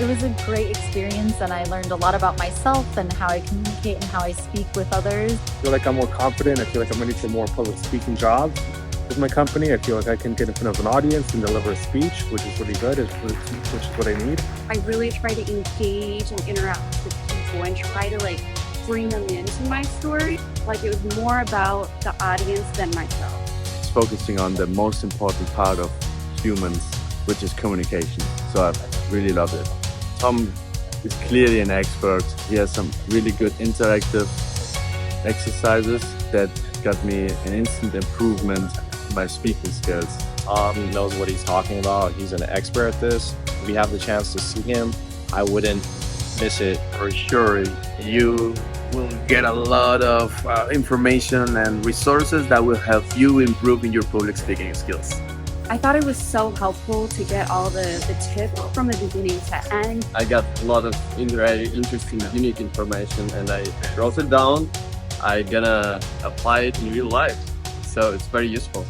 It was a great experience, and I learned a lot about myself and how I communicate and how I speak with others. I feel like I'm more confident. I feel like I'm ready for more public speaking jobs with my company. I feel like I can get in front of an audience and deliver a speech, which is really good, which is what I need. I really try to engage and interact with people and try to bring them into my story. It was more about the audience than myself. It's focusing on the most important part of humans, which is communication. So I really love it. Tom is clearly an expert. He has some really good interactive exercises that got me an instant improvement in my speaking skills. Tom knows what he's talking about. He's an expert at this. If we have the chance to see him, I wouldn't miss it. For sure, you will get a lot of information and resources that will help you improve in your public speaking skills. I thought it was so helpful to get all the tips from the beginning to end. I got a lot of very interesting, unique information, and I wrote it down. I'm gonna apply it in real life, so it's very useful.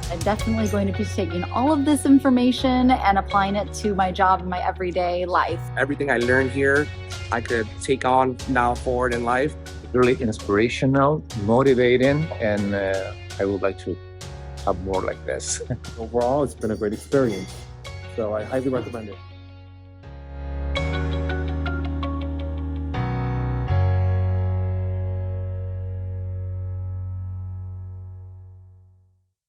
I'm definitely going to be taking all of this information and applying it to my job and my everyday life. Everything I learned here, I could take on now forward in life. Really inspirational, motivating, and I would like to have more like this. Overall, it's been a great experience. So I highly recommend it.